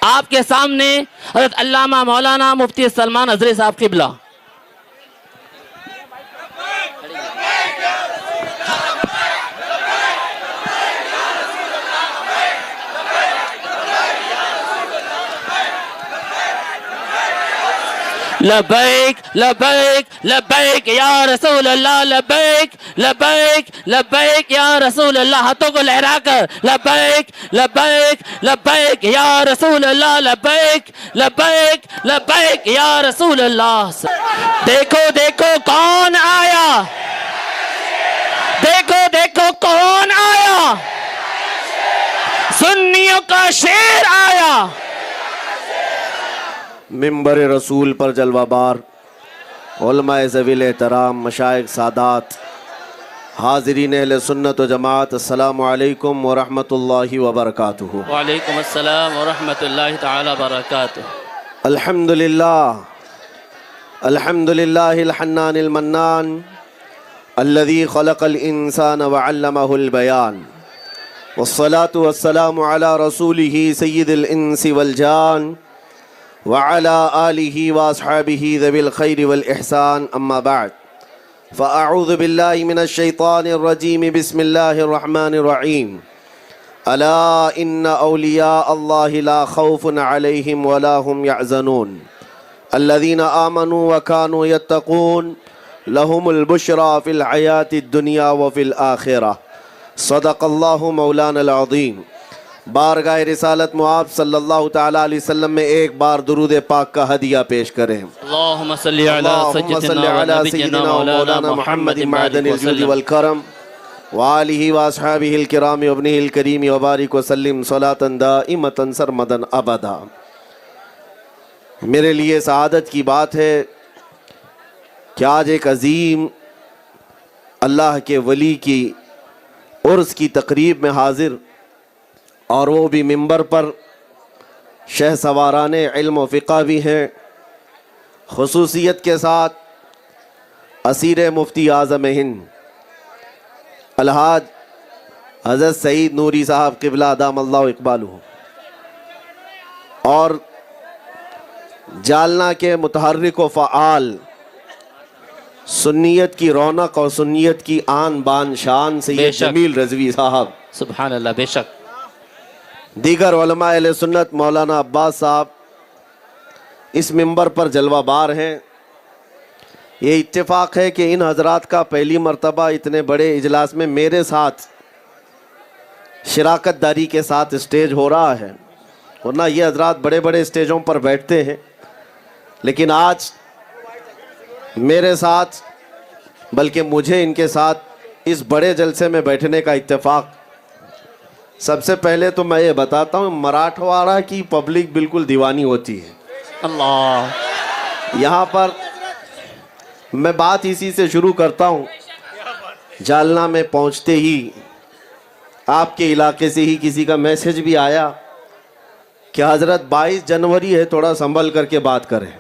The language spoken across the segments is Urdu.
آپ کے سامنے حضرت علامہ مولانا مفتی سلمان ازری صاحب قبلہ. لبیک لبیک لبیک یا رسول اللہ، لبیک لبیک لبیک یا رسول اللہ. ہاتھوں کو لہرا کر لبیک لبیک لبیک یا رسول اللہ، لبیک لبیک لبیک یا رسول اللہ. دیکھو دیکھو کون آیا، دیکھو دیکھو کون آیا، سنیوں کا شیر آیا. ممبر رسول پر جلوہ بار علماء ذویل احترام، مشائخ، سادات، حاضرین اہل سنت و جماعت، السلام علیکم ورحمۃ اللہ وبرکاتہ. وعلیکم السلام ورحمۃ اللہ تعالی وبرکاتہ. الحمدللہ الحمدللہ الحنان المنان الذي خلق الانسان وعلمه البیان، والصلاة والسلام علی رسولہ سید الانس والجان وعلى آلہ واصحابہ ذوی الخیر والإحسان. اما بعد فاعوذ باللہ من الشیطان الرجیم، بسم اللہ الرحمن الرحیم. الا ان اولیاء اللہ لا خوف علیہم ولا هم يحزنون الذین آمنوا وكانوا يتقون لهم البشرى في الحیاة الدنیا وفي الآخرة. صدق اللہ مولانا العظیم. بارگاہ رسالت معاب صلی اللہ تعالیٰ علیہ وسلم میں ایک بار درود پاک کا ہدیہ پیش کریں. اللہم صلی علی سیدنا مولانا محمد معدن الجود والکرم وآلہ واصحابہ الکرام وابنہ الکریم وبارک وسلم صلاۃ دائمۃ سرمدا ابدا. میرے لیے سعادت کی بات ہے کہ آج ایک عظیم اللہ کے ولی کی عرس کی تقریب میں حاضر، اور وہ بھی ممبر پر شہ سواران علم و فقہ بھی ہیں، خصوصیت کے ساتھ اسیر مفتی اعظم ہند الحاج حضرت سعید نوری صاحب قبلہ ادام اللہ اقبالہ، اور جالنا کے متحرک و فعال، سنیت کی رونق اور سنیت کی آن بان شان سید جمیل رضوی صاحب. سبحان اللہ. بے شک. دیگر علماء اہل سنت مولانا عباس صاحب اس ممبر پر جلوہ بار ہیں. یہ اتفاق ہے کہ ان حضرات کا پہلی مرتبہ اتنے بڑے اجلاس میں میرے ساتھ شراکت داری کے ساتھ اسٹیج ہو رہا ہے، ورنہ یہ حضرات بڑے بڑے اسٹیجوں پر بیٹھتے ہیں، لیکن آج میرے ساتھ، بلکہ مجھے ان کے ساتھ اس بڑے جلسے میں بیٹھنے کا اتفاق. سب سے پہلے تو میں یہ بتاتا ہوں، مراٹھواڑہ کی پبلک بالکل دیوانی ہوتی ہے. اللہ. یہاں پر میں بات اسی سے شروع کرتا ہوں. جالنا میں پہنچتے ہی آپ کے علاقے سے ہی کسی کا میسج بھی آیا کہ حضرت 22 جنوری ہے، تھوڑا سنبھل کر کے بات کریں.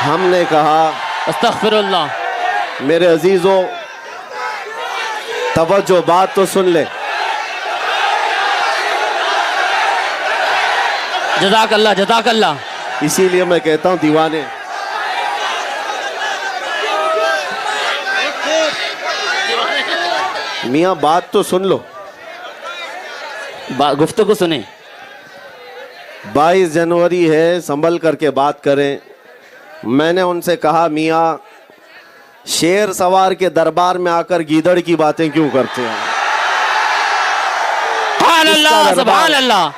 ہم نے کہا استغفر اللہ. میرے عزیزوں توجہ، بات تو سن لے. جزاک اللہ جزاک اللہ. اسی لیے میں کہتا ہوں دیوانے. میاں بات تو سن لو، گفتگو سنیں. 22 جنوری ہے، سنبھل کر کے بات کریں. میں نے ان سے کہا میاں شیر سوار کے دربار میں آ کر گیدڑ کی باتیں کیوں کرتے ہیں؟ سبحان اللہ سبحان اللہ.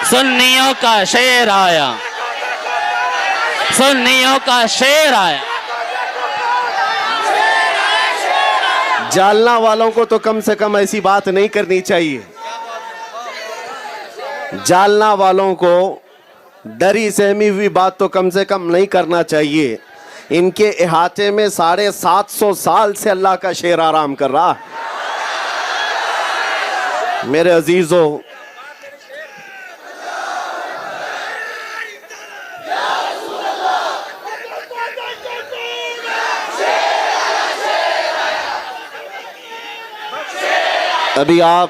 سنیوں کا شیر آیا، سنیوں کا شیر آیا. جالنا والوں کو تو کم سے کم ایسی بات نہیں کرنی چاہیے. جالنا والوں کو ڈری سہمی ہوئی بات تو کم سے کم نہیں کرنا چاہیے. ان کے احاطے میں 750 سال سے اللہ کا شیر آرام کر رہا ہے. میرے عزیزوں، ابھی آپ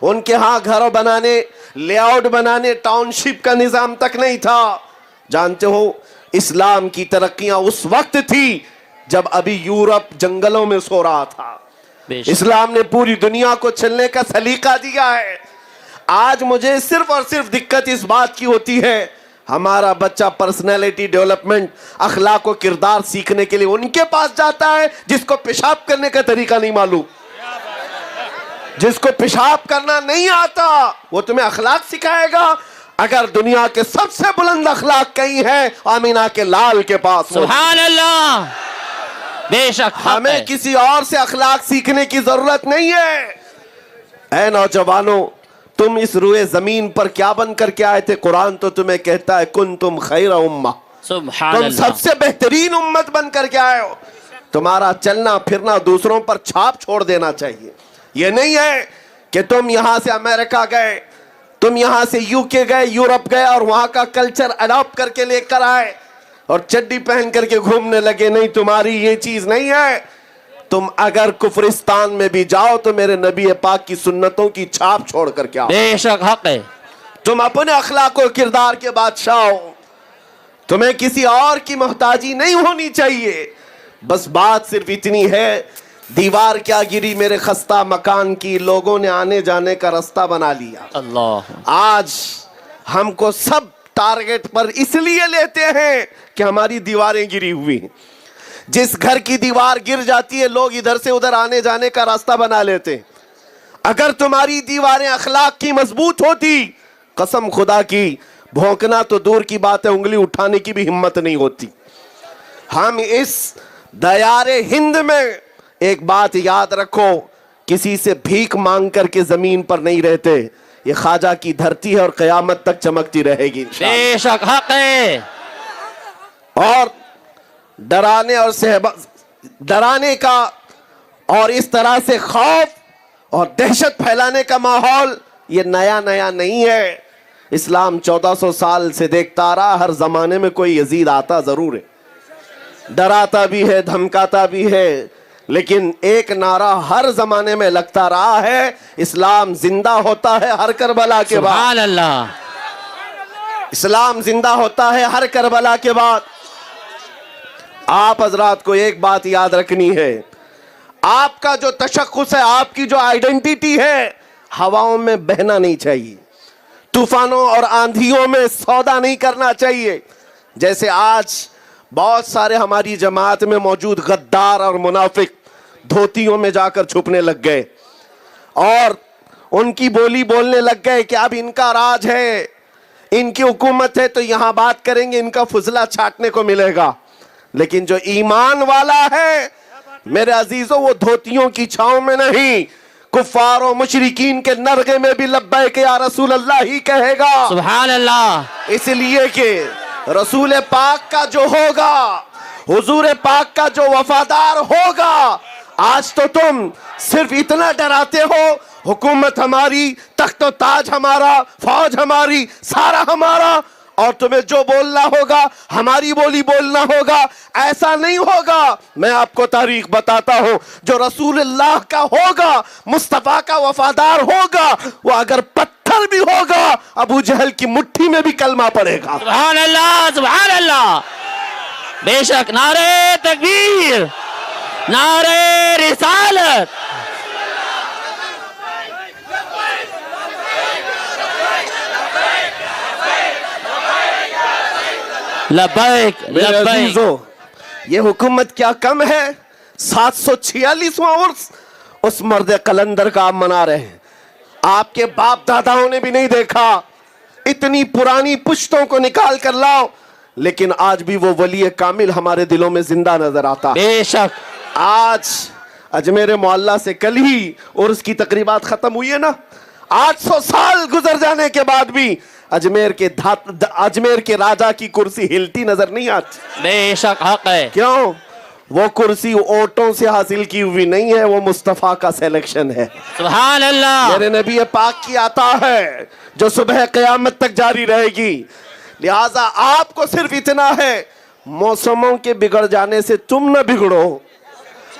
ان کے ہاں گھر بنانے، لے آؤٹ بنانے، ٹاؤن شپ کا نظام تک نہیں تھا۔ جانتے ہو اسلام کی ترقیاں اس وقت تھی جب ابھی یورپ جنگلوں میں سو رہا تھا۔ بے شک۔ اسلام نے پوری دنیا کو چلنے کا سلیقہ دیا ہے۔ آج مجھے صرف اور صرف دقت اس بات کی ہوتی ہے، ہمارا بچہ پرسنالٹی ڈیولپمنٹ، اخلاق و کردار سیکھنے کے لیے ان کے پاس جاتا ہے جس کو پیشاب کرنے کا طریقہ نہیں معلوم، جس کو پیشاب کرنا نہیں آتا وہ تمہیں اخلاق سکھائے گا۔ اگر دنیا کے سب سے بلند اخلاق کہیں ہیں آمینہ کے لال کے پاس۔ سبحان اللہ، بے شک حق ہمیں ہے۔ کسی اور سے اخلاق سیکھنے کی ضرورت نہیں ہے۔ اے نوجوانوں، تم اس روئے زمین پر کیا بن کر کے آئے تھے؟ قرآن تو تمہیں کہتا ہے کنتم خیر امہ، سبحان تم اللہ، سب سے بہترین امت بن کر کے آئے ہو۔ تمہارا چلنا پھرنا دوسروں پر چھاپ چھوڑ دینا چاہیے۔ یہ نہیں ہے کہ تم یہاں سے امریکہ گئے، تم یہاں سے یو کے گئے، یورپ گئے اور وہاں کا کلچر اڈاپٹ کر کے لے کر آئے اور چڈی پہن کر کے گھومنے لگے۔ نہیں، تمہاری یہ چیز نہیں ہے۔ تم اگر کفرستان میں بھی جاؤ تو میرے نبی پاک کی سنتوں کی چھاپ چھوڑ کر کے آؤ۔ بے شک حق ہے۔ تم اپنے اخلاق و کردار کے بادشاہ ہو، تمہیں کسی اور کی محتاجی نہیں ہونی چاہیے۔ بس بات صرف اتنی ہے، دیوار کیا گری میرے خستہ مکان کی، لوگوں نے آنے جانے کا راستہ بنا لیا۔ اللہ، آج ہم کو سب ٹارگٹ پر اس لیے لیتے ہیں کہ ہماری دیواریں گری ہوئی ہیں۔ جس گھر کی دیوار گر جاتی ہے لوگ ادھر سے ادھر آنے جانے کا راستہ بنا لیتے ہیں۔ اگر تمہاری دیواریں اخلاق کی مضبوط ہوتی، قسم خدا کی، بھونکنا تو دور کی بات ہے، انگلی اٹھانے کی بھی ہمت نہیں ہوتی۔ ہم اس دیار ہند میں ایک بات یاد رکھو، کسی سے بھیک مانگ کر کے زمین پر نہیں رہتے، یہ خواجہ کی دھرتی ہے اور قیامت تک چمکتی رہے گی انشاءاللہ۔ بے شک حق ہے۔ اور ڈرانے کا اور اس طرح سے خوف اور دہشت پھیلانے کا ماحول یہ نیا نہیں ہے۔ اسلام 1400 سال سے دیکھتا آ رہا، ہر زمانے میں کوئی یزید آتا ضرور ہے، ڈراتا بھی ہے، دھمکاتا بھی ہے، لیکن ایک نعرہ ہر زمانے میں لگتا رہا ہے، اسلام زندہ ہوتا ہے ہر کربلا کے بعد۔ سبحان اللہ، اسلام زندہ ہوتا ہے ہر کربلا کے بعد۔ آپ حضرات کو ایک بات یاد رکھنی ہے، آپ کا جو تشخص ہے، آپ کی جو آئیڈینٹی ہے، ہواؤں میں بہنا نہیں چاہیے، طوفانوں اور آندھیوں میں سودا نہیں کرنا چاہیے۔ جیسے آج بہت سارے ہماری جماعت میں موجود غدار اور منافق دھوتیوں میں جا کر چھپنے لگ گئے اور ان کی بولی بولنے لگ گئے کہ اب ان کا راج ہے، ان کی حکومت ہے تو یہاں بات کریں گے، ان کا فضلہ چھاٹنے کو ملے گا۔ لیکن جو ایمان والا ہے میرے عزیزوں، وہ دھوتیوں کی چھاؤں میں نہیں، کفار و مشرکین کے نرغے میں بھی لبیک یا رسول اللہ ہی کہے گا۔ سبحان اللہ، اس لیے کہ رسول پاک کا جو ہوگا، حضور پاک کا جو وفادار ہوگا، آج تو تم صرف اتنا ڈراتے ہو، حکومت ہماری، تخت و تاج ہمارا، فوج ہماری، سارا ہمارا، اور تمہیں جو بولنا ہوگا ہماری بولی بولنا ہوگا، ایسا نہیں ہوگا۔ میں آپ کو تاریخ بتاتا ہوں، جو رسول اللہ کا ہوگا، مصطفیٰ کا وفادار ہوگا، وہ اگر پتھر بھی ہوگا ابو جہل کی مٹھی میں بھی کلمہ پڑے گا۔ سبحان اللہ، سبحان اللہ، بے شک۔ نعرہ تکبیر، نعرہ رسالت، لبیک میرے لبیک۔ عزیزو، یہ حکومت کیا کم ہے؟ 746واں عرس اس مرد قلندر کا آپ منا رہے ہیں، آپ کے باپ داداؤں نے بھی نہیں دیکھا۔ اتنی پرانی پشتوں کو نکال کر لاؤ، لیکن آج بھی وہ ولی کامل ہمارے دلوں میں زندہ نظر آتا۔ بے شک، آج اجمیر معلیٰ سے کل ہی عرس کی تقریبات ختم ہوئی ہے نا، 800 سال گزر جانے کے بعد بھی اجمیر کے راجہ کی کرسی ہلتی نظر نہیں آتی۔ بے شک حق ہے۔ کیوں؟ وہ کرسی اوٹوں سے حاصل کی ہوئی نہیں ہے، وہ مصطفیٰ کا سیلیکشن ہے، سبحان اللہ، میرے نبی پاک کی عطا ہے جو صبح قیامت تک جاری رہے گی۔ لہٰذا آپ کو صرف اتنا ہے، موسموں کے بگڑ جانے سے تم نہ بگڑو،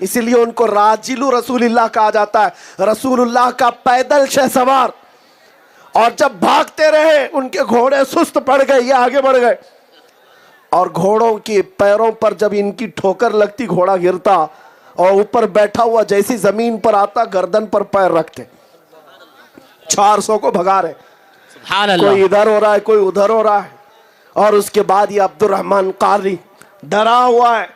اس لیے ان کو راجل رسول اللہ کہا جاتا ہے، رسول اللہ کا پیدل شہ سوار. اور جب بھاگتے رہے ان کے گھوڑے سست پڑ گئے، یہ آگے بڑھ گئے، اور گھوڑوں کے پیروں پر جب ان کی ٹھوکر لگتی گھوڑا گرتا، اور اوپر بیٹھا ہوا جیسی زمین پر آتا گردن پر پیر رکھتے. 400 کو بھگا رہے، سبحان کوئی اللہ. ادھر ہو رہا ہے کوئی ادھر ہو رہا ہے. اور اس کے بعد یہ عبد الرحمن قاری ڈرا ہوا ہے،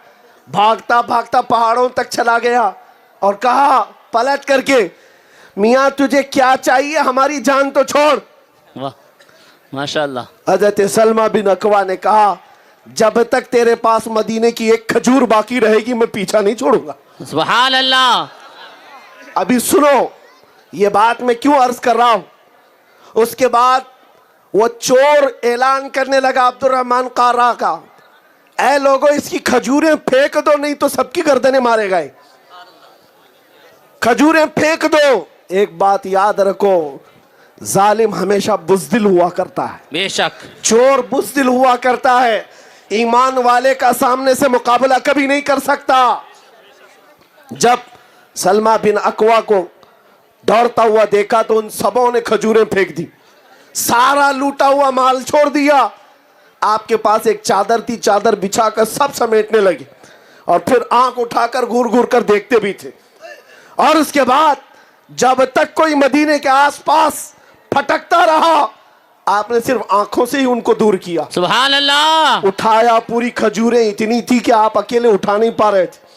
بھاگتا بھاگتا پہاڑوں تک چلا گیا اور کہا پلٹ کر کے، میاں تجھے کیا چاہیے، ہماری جان تو چھوڑ. واہ ماشاء اللہ. حضرت سلمہ بن اکوا نے کہا جب تک تیرے پاس مدینے کی ایک کھجور باقی رہے گی میں پیچھا نہیں چھوڑوں گا. سبحان اللہ. ابھی سنو یہ بات میں کیوں عرض کر رہا ہوں. اس کے بعد وہ چور اعلان کرنے لگا عبد الرحمن قارا کا، اے لوگوں اس کی کھجوریں پھینک دو نہیں تو سب کی گردنیں مارے گئے. کھجوریں پھینک دو. ایک بات یاد رکھو، ظالم ہمیشہ بزدل ہوا کرتا ہے، بے شک. چور بزدل ہوا کرتا ہے، ایمان والے کا سامنے سے مقابلہ کبھی نہیں کر سکتا. جب سلمہ بن اکوا کو دوڑتا ہوا دیکھا تو ان سبوں نے کھجوریں پھینک دی، سارا لوٹا ہوا مال چھوڑ دیا. آپ کے پاس ایک چادر تھی، چادر بچھا کر سب سمیٹنے لگے اور پھر آنکھ اٹھا کر گھور گھور کر دیکھتے بھی تھے. اور اس کے بعد جب تک کوئی مدینے کے آس پاس پھٹکتا رہا آپ نے صرف آنکھوں سے ہی ان کو دور کیا. سبحان اللہ. اٹھایا، پوری کھجوریں اتنی تھی کہ آپ اکیلے اٹھا نہیں پا رہے تھے.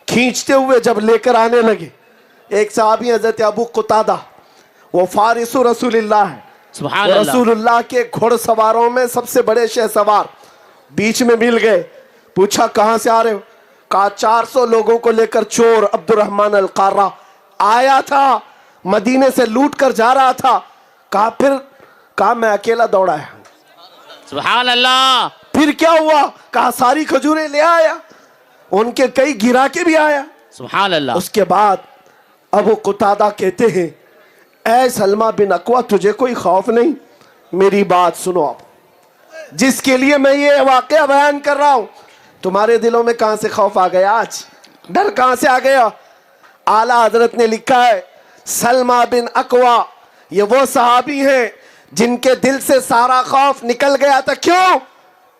کھینچتے ہوئے جب لے کر آنے لگے، ایک صحابی حضرت ابو قتادہ، وہ فارس رسول اللہ ہے، سبحان اللہ. رسول اللہ کے گھوڑ سواروں میں سب سے بڑے شہ سوار، بیچ میں مل گئے. پوچھا کہاں سے آ رہے ہو؟ کہا 400 لوگوں کو لے کر چور عبد الرحمن القارہ آیا تھا، مدینے سے لوٹ کر جا رہا تھا. کہا پھر؟ کہا میں اکیلا دوڑا ہے. سبحان اللہ. پھر کیا ہوا؟ کہا ساری کھجوریں لے آیا، ان کے کئی گرا کے بھی آیا. سبحان اللہ. اس کے بعد ابو قتادہ کہتے ہیں اے سلمہ بن اکوا تجھے کوئی خوف نہیں؟ میری بات سنو. اب جس کے لیے میں یہ واقعہ بیان کر رہا ہوں تمہارے دلوں میں کہاں سے خوف آ گیا؟ آج ڈر کہاں سے آ گیا؟ اعلیٰ حضرت نے لکھا ہے سلمہ بن اکوا یہ وہ صحابی ہیں جن کے دل سے سارا خوف نکل گیا تھا. کیوں؟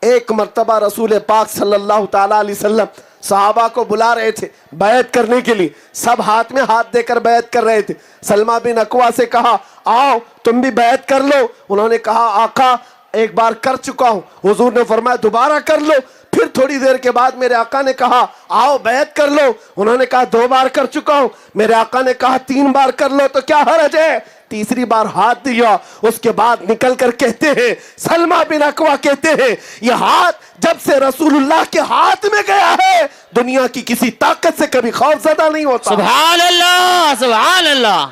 ایک مرتبہ رسول پاک صلی اللہ تعالیٰ علیہ وسلم صحابہ کو بلا رہے تھے بیعت کرنے کے لیے، سب ہاتھ میں ہاتھ دے کر بیعت کر رہے تھے. سلمہ بن اکوا سے کہا آؤ تم بھی بیعت کر لو. انہوں نے کہا آقا ایک بار کر چکا ہوں. حضور نے فرمایا دوبارہ کر لو. پھر تھوڑی دیر کے بعد میرے آقا نے کہا آؤ بیعت کر لو. انہوں نے کہا 2 بار کر چکا ہوں. میرے آقا نے کہا 3 بار کر لو تو کیا حرج ہے؟ تیسری بار ہاتھ دیا. اس کے بعد نکل کر کہتے ہیں سلمہ بن اکوا کہتے ہیں یہ ہاتھ جب سے رسول اللہ کے ہاتھ میں گیا ہے دنیا کی کسی طاقت سے کبھی خوف زدہ نہیں ہوتا. سبحان اللہ. سبحان اللہ.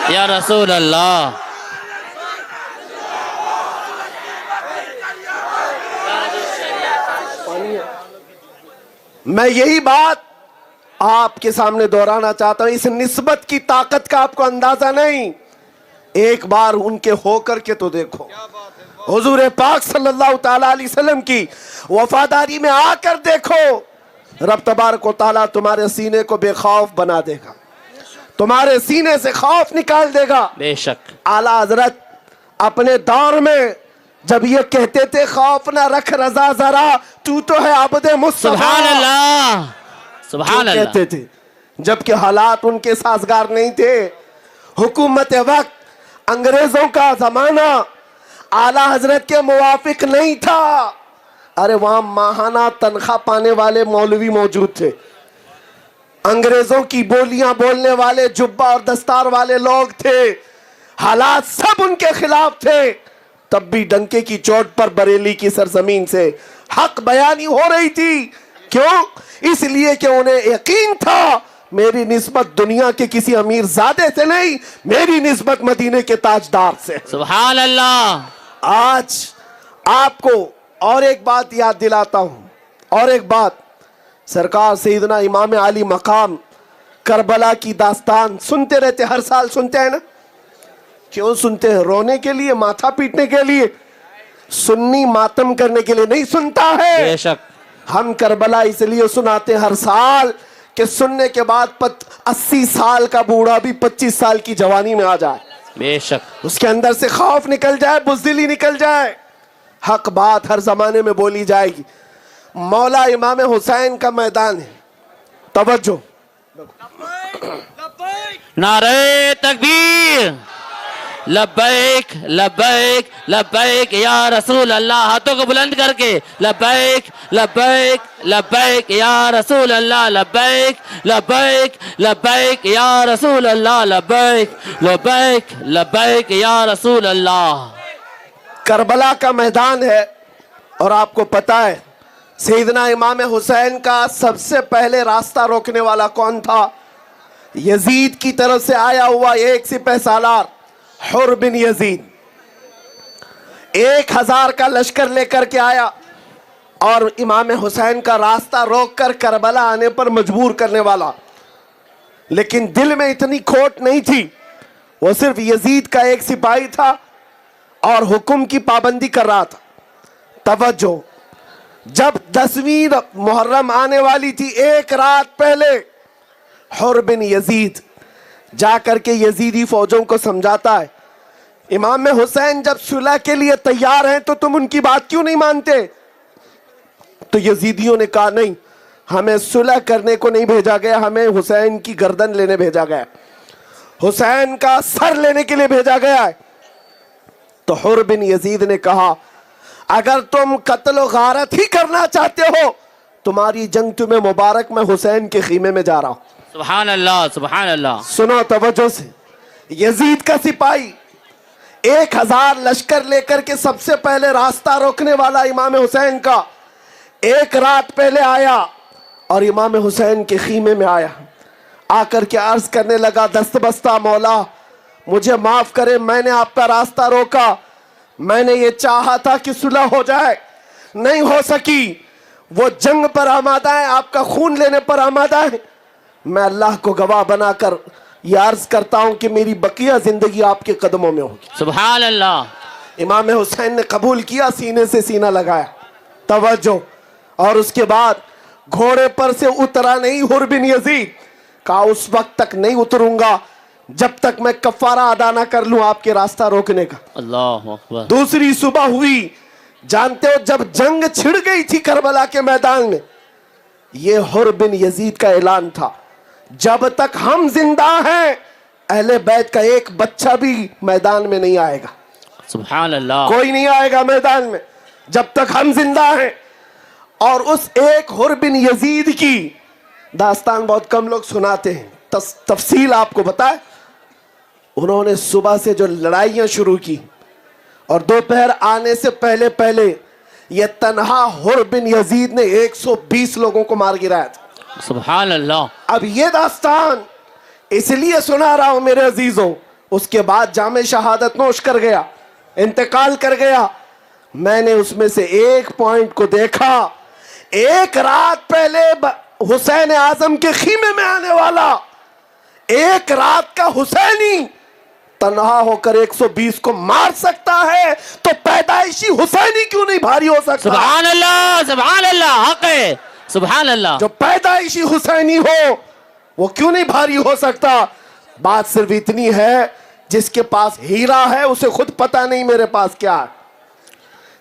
یا رسول اللہ. میں یہی بات آپ کے سامنے دہرانا چاہتا ہوں. اس نسبت کی طاقت کا آپ کو اندازہ نہیں. ایک بار ان کے ہو کر کے تو دیکھو. حضور پاک صلی اللہ تعالیٰ علیہ وسلم کی وفاداری میں آ کر دیکھو. رب تبارک و تعالیٰ تمہارے سینے کو بے خوف بنا دے گا، تمہارے سینے سے خوف نکال دے گا. بے شک. اعلیٰ حضرت اپنے دور میں جب یہ کہتے تھے خوف نہ رکھ رضا ذرا تو ہے عبد مصطفیٰ، سبحان اللہ. سبحان اللہ. کہتے تھے جبکہ حالات ان کے سازگار نہیں تھے. حکومت وقت انگریزوں کا زمانہ اعلیٰ حضرت کے موافق نہیں تھا. ارے وہاں ماہانہ تنخواہ پانے والے مولوی موجود تھے، انگریزوں کی بولیاں بولنے والے جبہ اور دستار والے لوگ تھے. حالات سب ان کے خلاف تھے. تب بھی ڈنکے کی چوٹ پر بریلی کی سرزمین سے حق بیانی ہو رہی تھی. کیوں؟ اس لیے کہ انہیں یقین تھا میری نسبت دنیا کے کسی امیر زادے سے نہیں، میری نسبت مدینے کے تاجدار سے. سبحان اللہ. آج آپ کو اور ایک بات یاد دلاتا ہوں. اور ایک بات، سرکار سیدنا امام علی مقام کربلا کی داستان سنتے رہتے، ہر سال سنتے ہیں نا. کیوں سنتے ہیں؟ رونے کے لیے، ماتھا پیٹنے کے لیے؟ سنی ماتم کرنے کے لیے نہیں سنتا ہے. بے شک. ہم کربلا اس لیے سناتے ہیں ہر سال کہ سننے کے بعد 80 سال کا بوڑھا بھی 25 سال کی جوانی میں آ جائے. بے شک. اس کے اندر سے خوف نکل جائے, بزدلی نکل جائے. حق بات ہر زمانے میں بولی جائے گی. مولا امام حسین کا میدان ہے. توجہ. نعرہ تکبیر. لبیک لبیک لبیک یا رسول اللہ. ہاتھوں کو بلند کر کے لبیک لبیک لبیک یا رسول اللہ. لبیک لبیک لبیک یا رسول اللہ. لبیک لبیک لبیک یا رسول اللہ. کربلا کا میدان ہے اور آپ کو پتا ہے سیدنا امام حسین کا سب سے پہلے راستہ روکنے والا کون تھا؟ یزید کی طرف سے آیا ہوا ایک سپہ سالار حر بن یزید 1000 کا لشکر لے کر کے آیا اور امام حسین کا راستہ روک کر کربلا آنے پر مجبور کرنے والا. لیکن دل میں اتنی کھوٹ نہیں تھی, وہ صرف یزید کا ایک سپاہی تھا اور حکم کی پابندی کر رہا تھا. توجہ. جب 10ویں محرم آنے والی تھی, ایک رات پہلے حر بن یزید جا کر کے یزیدی فوجوں کو سمجھاتا ہے امام حسین جب صلح کے لیے تیار ہیں تو تم ان کی بات کیوں نہیں مانتے؟ تو یزیدیوں نے کہا نہیں, ہمیں صلح کرنے کو نہیں بھیجا گیا, ہمیں حسین کی گردن لینے بھیجا گیا, حسین کا سر لینے کے لیے بھیجا گیا ہے. تو حر بن یزید نے کہا اگر تم قتل و غارت ہی کرنا چاہتے ہو تمہاری جنگ تمہیں مبارک, میں حسین کے خیمے میں جا رہا ہوں. سبحان اللہ سبحان اللہ. سنو توجہ سے. یزید کا سپاہی 1000 لشکر لے کر کے سب سے پہلے راستہ روکنے والا امام حسین کا ایک رات پہلے آیا اور امام حسین کے خیمے میں آیا. آ کر کے عرض کرنے لگا دست بستہ مولا مجھے معاف کرے, میں نے آپ کا راستہ روکا, میں نے یہ چاہا تھا کہ صلح ہو جائے, نہیں ہو سکی. وہ جنگ پر آمادہ ہے, آپ کا خون لینے پر آمادہ ہے. میں اللہ کو گواہ بنا کر یہ عرض کرتا ہوں کہ میری بقیہ زندگی آپ کے قدموں میں ہوگی. سبحان اللہ. امام حسین نے قبول کیا, سینے سے سینہ لگایا. توجہ. اور اس کے بعد گھوڑے پر سے اترا نہیں حر بن یزید, کہا اس وقت تک نہیں اتروں گا جب تک میں کفارہ ادا نہ کر لوں آپ کے راستہ روکنے کا. اللہ اکبر. دوسری صبح ہوئی, جانتے ہو جب جنگ چھڑ گئی تھی کربلا کے میدان میں, یہ حر بن یزید کا اعلان تھا جب تک ہم زندہ ہیں اہل بیت کا ایک بچہ بھی میدان میں نہیں آئے گا. سبحان اللہ. کوئی نہیں آئے گا میدان میں جب تک ہم زندہ ہیں. اور اس ایک حر بن یزید کی داستان بہت کم لوگ سناتے ہیں, تفصیل آپ کو بتائے. انہوں نے صبح سے جو لڑائیاں شروع کی اور دوپہر آنے سے پہلے پہلے یہ تنہا حر بن یزید نے 120 لوگوں کو مار گرایا تھا. سبحان اللہ. اب یہ داستان اس لیے سنا رہا ہوں میرے عزیزوں, اس کے بعد جام شہادت نوش کر گیا, انتقال کر گیا. میں نے اس میں سے ایک پوائنٹ کو دیکھا, ایک رات پہلے حسین اعظم کے خیمے میں آنے والا ایک رات کا حسینی تنہا ہو کر 120 کو مار سکتا ہے تو پیدائشی حسینی کیوں نہیں بھاری ہو سکتا؟ سبحان اللہ سبحان اللہ. حق ہے. سبحان اللہ. جو پیدائشی حسینی ہو وہ کیوں نہیں بھاری ہو سکتا؟ بات صرف اتنی ہے, جس کے پاس ہیرا ہے اسے خود پتا نہیں میرے پاس کیا ہے,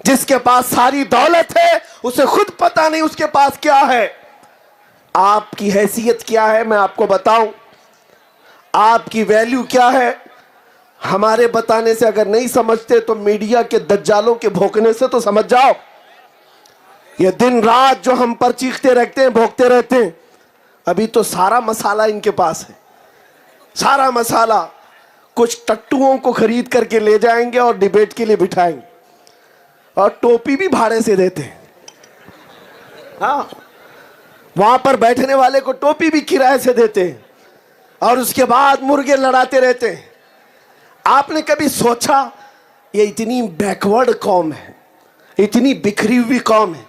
جس کے پاس ساری دولت ہے اسے خود پتا نہیں اس کے پاس کیا ہے. آپ کی حیثیت کیا ہے میں آپ کو بتاؤں, آپ کی ویلیو کیا ہے ہمارے بتانے سے اگر نہیں سمجھتے تو میڈیا کے دجالوں کے بھونکنے سے تو سمجھ جاؤ. یہ دن رات جو ہم پر چیختے رہتے ہیں, بھونکتے رہتے ہیں, ابھی تو سارا مسالہ ان کے پاس ہے, سارا مسالہ. کچھ ٹٹوؤں کو خرید کر کے لے جائیں گے اور ڈیبیٹ کے لیے بٹھائیں گے, اور ٹوپی بھی بھاڑے سے دیتے ہیں. ہاں, وہاں پر بیٹھنے والے کو ٹوپی بھی کرائے سے دیتے ہیں, اور اس کے بعد مرغے لڑاتے رہتے ہیں. آپ نے کبھی سوچا یہ اتنی بیکورڈ قوم ہے, اتنی بکھری ہوئی قوم ہے,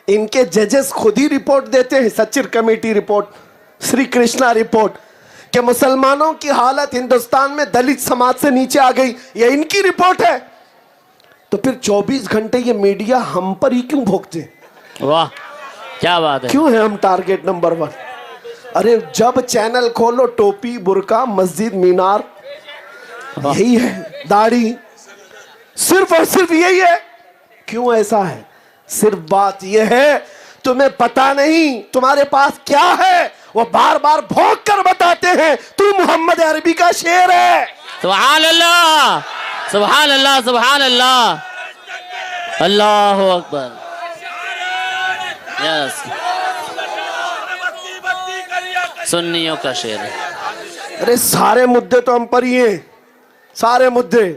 ان کے ججز خود ہی رپورٹ دیتے ہیں, سچر کمیٹی رپورٹ, سری کرشنا رپورٹ, کہ مسلمانوں کی حالت ہندوستان میں دلت سماج سے نیچے آ گئی, یہ ان کی رپورٹ ہے. تو پھر 24 گھنٹے یہ میڈیا ہم پر ہی کیوں بھوکتے ہیں؟ واہ کیا بات ہے. کیوں ہے ہم ٹارگٹ نمبر 1؟ ارے جب چینل کھولو ٹوپی برقع مسجد مینار یہی ہے، داڑھی، صرف اور صرف یہی ہے. کیوں ایسا ہے؟ صرف بات یہ ہے تمہیں پتا نہیں تمہارے پاس کیا ہے. وہ بار بار بھونک کر بتاتے ہیں تو محمد عربی کا شعر ہے. سبحان اللہ سبحان اللہ سبحان اللہ اللہ اکبر. یس سنیوں کا شعر ہے. ارے سارے مدے تو ہم پر ہی ہیں، سارے مدے.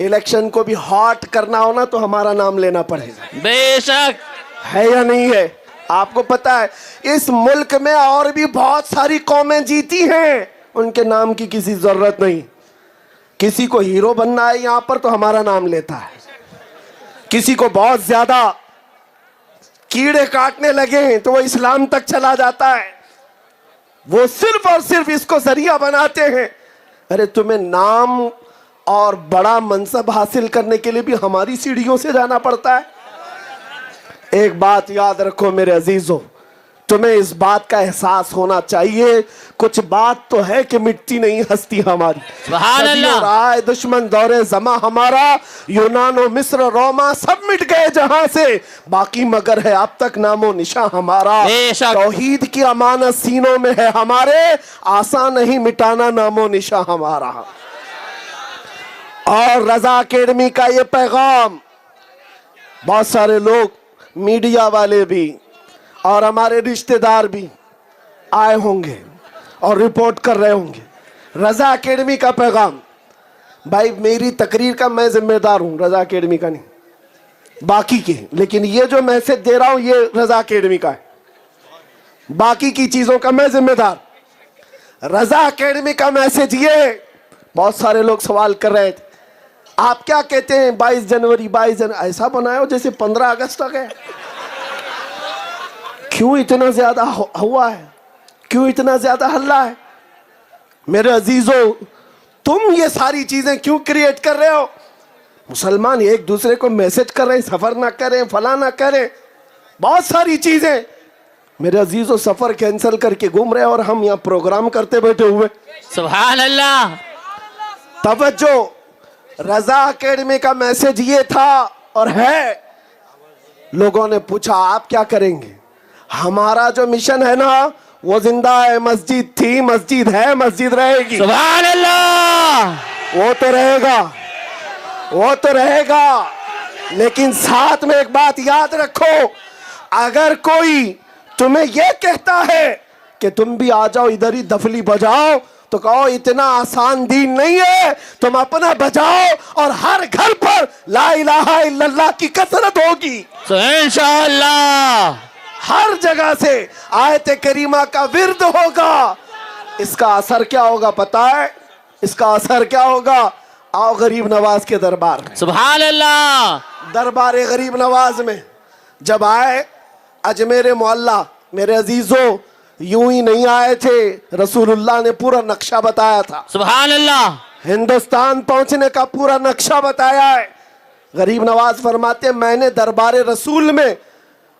الیکشن کو بھی ہاٹ کرنا ہونا تو ہمارا نام لینا پڑے گا. بے شک ہے یا نہیں ہے؟ آپ کو پتا ہے اس ملک میں اور بھی بہت ساری قومیں جیتی ہیں، ان کے نام کی کسی ضرورت نہیں. کسی کو ہیرو بننا ہے یہاں پر تو ہمارا نام لیتا ہے. کسی کو بہت زیادہ کیڑے کاٹنے لگے ہیں تو وہ اسلام تک چلا جاتا ہے. وہ صرف اور صرف اس کو ذریعہ بناتے ہیں. ارے تمہیں نام اور بڑا منصب حاصل کرنے کے لیے بھی ہماری سیڑھیوں سے جانا پڑتا ہے. ایک بات یاد رکھو میرے عزیزو، تمہیں اس بات کا احساس ہونا چاہیے کچھ بات تو ہے کہ مٹتی نہیں ہستی ہماری. سبحان اللہ. صدیوں رائے دشمن دورے زماں ہمارا، یونان و مصر روما سب مٹ گئے جہاں سے، باقی مگر ہے اب تک نام و نشاں ہمارا. بے شک. توحید کی امانت سینوں میں ہے ہمارے، آسان نہیں مٹانا نام و نشاں ہمارا. اور رضا اکیڈمی کا یہ پیغام بہت سارے لوگ میڈیا والے بھی اور ہمارے رشتہ دار بھی آئے ہوں گے اور رپورٹ کر رہے ہوں گے. رضا اکیڈمی کا پیغام، بھائی میری تقریر کا میں ذمہ دار ہوں، رضا اکیڈمی کا نہیں، باقی کے. لیکن یہ جو میسج دے رہا ہوں یہ رضا اکیڈمی کا ہے، باقی کی چیزوں کا میں ذمہ دار. رضا اکیڈمی کا میسج یہ ہے. بہت سارے لوگ سوال کر رہے تھے آپ کیا کہتے ہیں 22 جنوری ایسا بنایا ہو جیسے 15 اگست تک ہے. کیوں اتنا زیادہ ہوا ہے؟ کیوں اتنا زیادہ ہلہ ہے؟ میرے عزیزو تم یہ ساری چیزیں کیوں کریٹ کر رہے ہو؟ مسلمان ایک دوسرے کو میسج کر رہے ہیں سفر نہ کریں فلاں نہ کریں، بہت ساری چیزیں. میرے عزیزو سفر کینسل کر کے گھوم رہے ہیں اور ہم یہاں پروگرام کرتے بیٹھے ہوئے. سبحان اللہ. توجہ، رضا اکیڈمی کا میسج یہ تھا اور ہے. لوگوں نے پوچھا آپ کیا کریں گے؟ ہمارا جو مشن ہے نا وہ زندہ ہے. مسجد تھی، مسجد ہے، مسجد رہے گی. سبحان اللہ. وہ تو رہے گا، وہ تو رہے گا. لیکن ساتھ میں ایک بات یاد رکھو، اگر کوئی تمہیں یہ کہتا ہے کہ تم بھی آ جاؤ ادھر ہی دفلی بجاؤ تو کہو اتنا آسان دین نہیں ہے. تم اپنا بجاؤ اور ہر گھر پر لا الہ الا اللہ کی کثرت ہوگی. انشاءاللہ ہر جگہ سے آیت کریمہ کا ورد ہوگا. اس کا اثر کیا ہوگا پتا ہے؟ اس کا اثر کیا ہوگا؟ آؤ غریب نواز کے دربار میں. سبحان اللہ. دربار غریب نواز میں جب آئے اجمیر معلیٰ، میرے عزیزو یوں ہی نہیں آئے تھے، رسول اللہ نے پورا نقشہ بتایا تھا. سبحان اللہ. ہندوستان پہنچنے کا پورا نقشہ بتایا ہے. غریب نواز فرماتے ہیں میں نے دربار رسول میں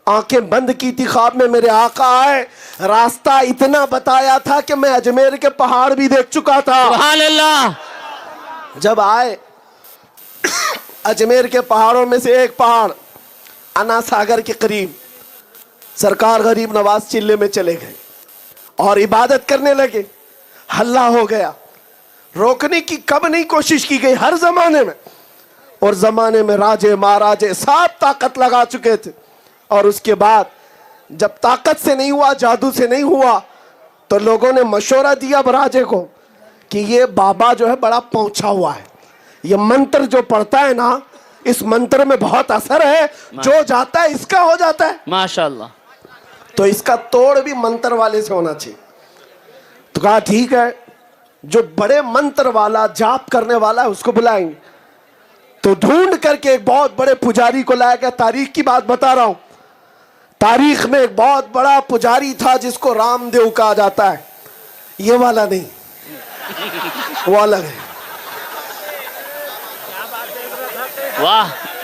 آنکھیں بند کی تھی، خواب میں میرے آقا آئے، راستہ اتنا بتایا تھا کہ میں اجمیر کے پہاڑ بھی دیکھ چکا تھا. سبحان اللہ. جب آئے اجمیر کے پہاڑوں میں سے ایک پہاڑ انا ساگر کے قریب، سرکار غریب نواز چلے میں چلے گئے اور عبادت کرنے لگے. ہلہ ہو گیا. روکنے کی کب نہیں کوشش کی گئی، ہر زمانے میں. اور زمانے میں راجے مہاراجے سب طاقت لگا چکے تھے. اور اس کے بعد جب طاقت سے نہیں ہوا، جادو سے نہیں ہوا، تو لوگوں نے مشورہ دیا راجے کو کہ یہ بابا جو ہے بڑا پہنچا ہوا ہے، یہ منتر جو پڑھتا ہے نا اس منتر میں بہت اثر ہے، جو جاتا ہے اس کا ہو جاتا ہے. ماشاءاللہ. تو اس کا توڑ بھی منتر والے سے ہونا چاہیے. تو کہا ٹھیک ہے، جو بڑے منتر والا جاپ کرنے والا ہے اس کو بلائیں گے. تو ڈھونڈ کر کے ایک بہت بڑے پجاری کو لایا گیا. تاریخ کی بات بتا رہا ہوں. تاریخ میں ایک بہت بڑا پجاری تھا جس کو رام دیو کہا جاتا ہے. یہ والا نہیں، وہ الگ ہے. واہ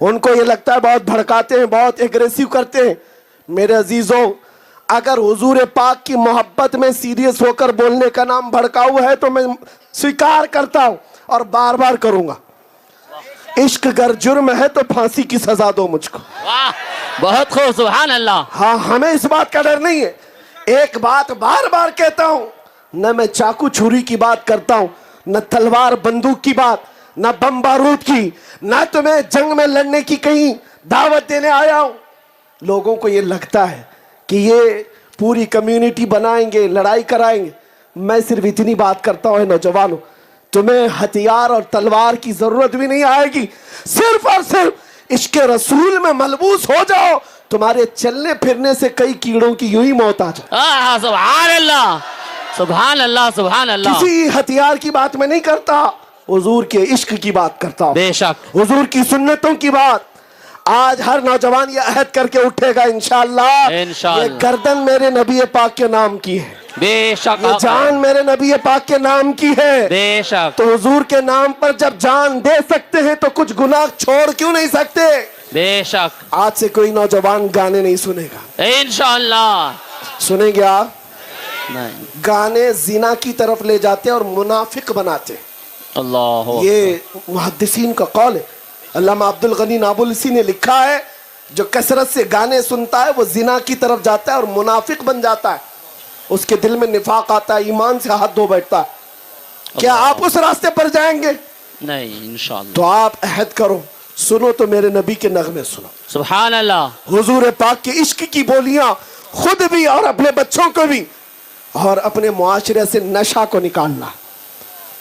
ان کو یہ لگتا ہے بہت بھڑکاتے ہیں, بہت ایگریسو کرتے ہیں. میرے عزیزوں, اگر حضور پاک کی محبت میں سیریس ہو کر بولنے کا نام بھڑکاؤ ہے تو میں سویکار کرتا ہوں اور بار بار کروں گا. عشق گر جرم ہے تو پھانسی کی سزا دو مجھ کو. واہ, بہت خوب, سبحان اللہ. ہاں, ہمیں اس بات کا ڈر نہیں ہے. ایک بات بار بار کہتا ہوں, نہ میں چاقو چھری کی بات کرتا ہوں, نہ تلوار بندوق کی بات, نہ بم بارود کی, نہ تمہیں جنگ میں لڑنے کی کہیں دعوت دینے آیا ہوں. لوگوں کو یہ لگتا ہے کہ یہ پوری کمیونٹی بنائیں گے, لڑائی کرائیں گے. میں صرف اتنی بات کرتا ہوں نوجوانوں, تمہیں ہتھیار اور تلوار کی ضرورت بھی نہیں آئے گی. صرف اور صرف عشق رسول میں ملبوس ہو جاؤ, تمہارے چلنے پھرنے سے کئی کیڑوں کی یوں ہی موت آ جائے. سبحان اللہ, سبحان اللہ, سبحان اللہ. کسی ہتھیار کی بات میں نہیں کرتا, حضور کے عشق کی بات کرتا ہوں, بے شک, حضور کی سنتوں کی بات. آج ہر نوجوان یہ عہد کر کے اٹھے گا انشاءاللہ, یہ گردن میرے نبی پاک کے نام کی ہے, بے شک, یہ جان میرے نبی پاک کے نام کی ہے, بے شک. تو حضور کے نام پر جب جان دے سکتے ہیں تو کچھ گناہ چھوڑ کیوں نہیں سکتے؟ بے شک. آج سے کوئی نوجوان گانے نہیں سنے گا. انشاءاللہ. سنیں گے آپ؟ نہیں. گانے زنا کی طرف لے جاتے اور منافق بناتے. اللہ, یہ محدثین کا قول ہے. علامہ عبد الغنی نابلسی نے لکھا ہے, جو کثرت سے گانے سنتا ہے وہ زنا کی طرف جاتا ہے اور منافق بن جاتا ہے. اس کے دل میں نفاق آتا ہے, ایمان سے ہاتھ دھو بیٹھتا ہے. کیا آپ اس راستے پر جائیں گے؟ نہیں, انشاءاللہ. تو آپ عہد کرو, سنو تو میرے نبی کے نغمے سنو, سبحان اللہ. حضور پاک کے عشق کی بولیاں, خود بھی اور اپنے بچوں کو بھی, اور اپنے معاشرے سے نشہ کو نکالنا.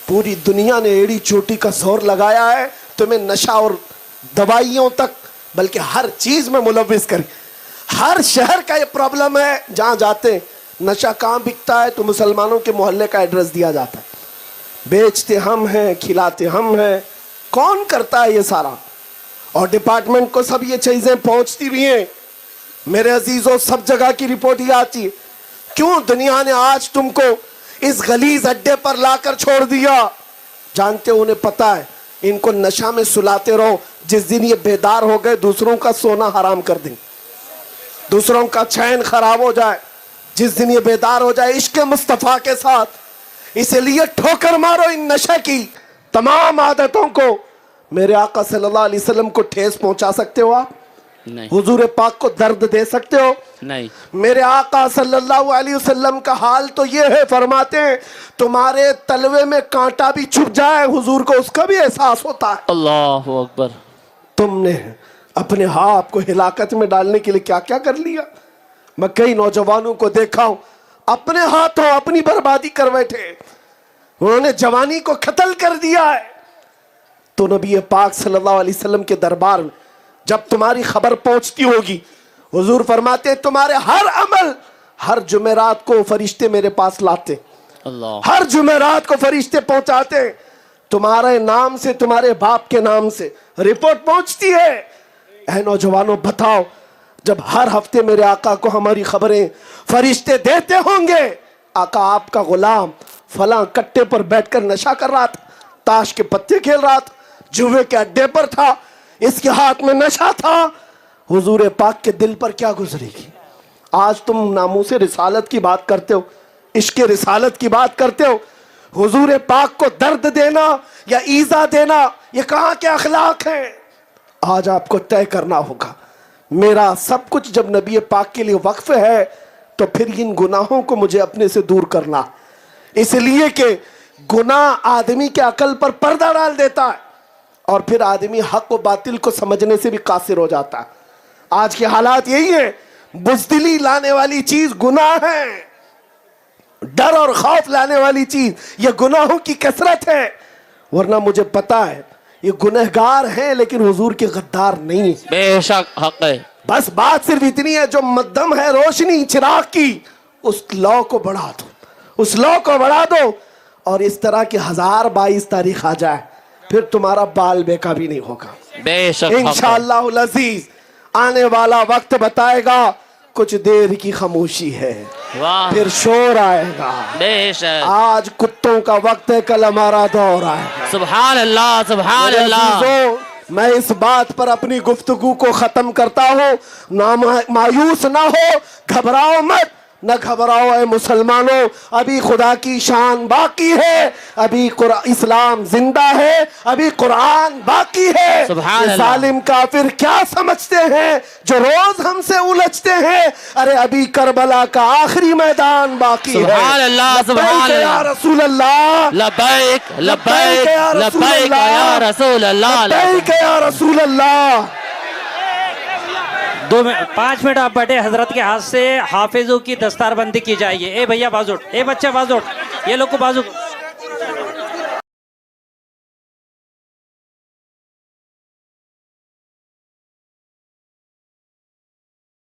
پوری دنیا نے ایڑی چوٹی کا زور لگایا ہے تمہیں نشہ اور دوائیوں تک, بلکہ ہر چیز میں ملوث کریں. ہر شہر کا یہ پرابلم ہے, جہاں جاتے ہیں نشہ کہاں بکتا ہے تو مسلمانوں کے محلے کا ایڈریس دیا جاتا ہے. بیچتے ہم ہیں, کھلاتے ہم ہیں. کون کرتا ہے یہ سارا؟ اور ڈپارٹمنٹ کو سب یہ چیزیں پہنچتی بھی ہیں. میرے عزیزوں, سب جگہ کی رپورٹ یہ آتی ہے. کیوں دنیا نے آج تم کو اس غلیظ اڈے پر لا کر چھوڑ دیا؟ جانتے ہو, انہیں پتا ہے ان کو نشہ میں سلاتے رہو, جس دن یہ بیدار ہو گئے دوسروں کا سونا حرام کر دیں, دوسروں کا چین خراب ہو جائے, جس دن یہ بیدار ہو جائے عشق مصطفیٰ کے ساتھ. اسی لیے ٹھوکر مارو ان نشہ کی تمام عادتوں کو. میرے آقا صلی اللہ علیہ وسلم کو ٹھیس پہنچا سکتے ہو آپ؟ نہیں. حضور پاک کو درد دے سکتے ہو؟ نہیں. میرے آقا صلی اللہ علیہ وسلم کا حال تو یہ ہے, فرماتے ہیں تمہارے تلوے میں کانٹا بھی چھپ جائے حضور کو اس کا بھی احساس ہوتا ہے. اللہ اکبر. تم نے اپنے ہاتھ کو ہلاکت میں ڈالنے کے لیے کیا کیا کر لیا. میں کئی نوجوانوں کو دیکھا ہوں اپنے ہاتھوں اپنی بربادی کر بیٹھے, انہوں نے جوانی کو قتل کر دیا ہے. تو نبی پاک صلی اللہ علیہ وسلم کے دربار میں جب تمہاری خبر پہنچتی ہوگی, حضور فرماتے تمہارے ہر عمل ہر جمعرات کو فرشتے میرے پاس لاتے, اللہ, ہر جمعرات کو فرشتے پہنچاتے, تمہارے نام سے, تمہارے باپ کے نام سے رپورٹ پہنچتی ہے. اے نوجوانوں بتاؤ, جب ہر ہفتے میرے آقا کو ہماری خبریں فرشتے دیتے ہوں گے, آقا آپ کا غلام فلاں کٹے پر بیٹھ کر نشہ کر رہا تھا, تاش کے پتے کھیل رہا تھا, جوے کے اڈے پر تھا, اس کے ہاتھ میں نشہ تھا, حضور پاک کے دل پر کیا گزرے گی؟ آج تم ناموس رسالت کی بات کرتے ہو, عشق رسالت کی بات کرتے ہو. حضور پاک کو درد دینا یا ایذا دینا یہ کہاں کے اخلاق ہیں؟ آج آپ کو طے کرنا ہوگا. میرا سب کچھ جب نبی پاک کے لیے وقف ہے تو پھر ان گناہوں کو مجھے اپنے سے دور کرنا, اس لیے کہ گناہ آدمی کے عقل پر پردہ ڈال دیتا ہے اور پھر آدمی حق و باطل کو سمجھنے سے بھی قاصر ہو جاتا ہے. آج کے حالات یہی ہیں, بزدلی لانے والی چیز گناہ ہے, ڈر اور خوف لانے والی چیز یہ گناہوں کی کثرت ہے. ورنہ مجھے پتا ہے یہ گنہگار ہیں لیکن حضور کے غدار نہیں ہیں. بے شک حق ہے. بس بات صرف اتنی ہے, جو مدھم ہے روشنی چراغ کی, اس لو کو بڑھا دو, اس لو کو بڑھا دو, اور اس طرح کی 1022 تاریخ آ جائے پھر تمہارا بال بیکا بھی نہیں ہوگا. بے شک انشاءاللہ العزیز. آنے والا وقت بتائے گا, کچھ دیر کی خاموشی ہے, واہ, پھر شور آئے گا. بے شک. آج کتوں کا وقت ہے, کل ہمارا دور آئے گا. سبحان اللہ, سبحان اللہ. میں اس بات پر اپنی گفتگو کو ختم کرتا ہوں، مایوس نہ ہو، گھبراؤ مت، نہ گھبراؤ اے مسلمانوں، ابھی خدا کی شان باقی ہے، ابھی اسلام زندہ ہے، ابھی قرآن باقی ہے۔ سبحان یہ اللہ۔ ظالم کافر کیا سمجھتے ہیں جو روز ہم سے الجھتے ہیں؟ ارے ابھی کربلا کا آخری میدان باقی ہے۔ سبحان اللہ، سبحان لبیک یا اللہ۔ رسول اللہ، لبیک لبیک یا رسول لبیک اللہ، یا رسول اللہ، لبیک یا رسول اللہ۔ 5 منٹ آپ بیٹھے، حضرت کے ہاتھ سے حافظوں کی دستار بندی کی جائے گی۔ اے بھیا بازوٹ، اے بچہ بازوٹ، یہ لوگ کو بازو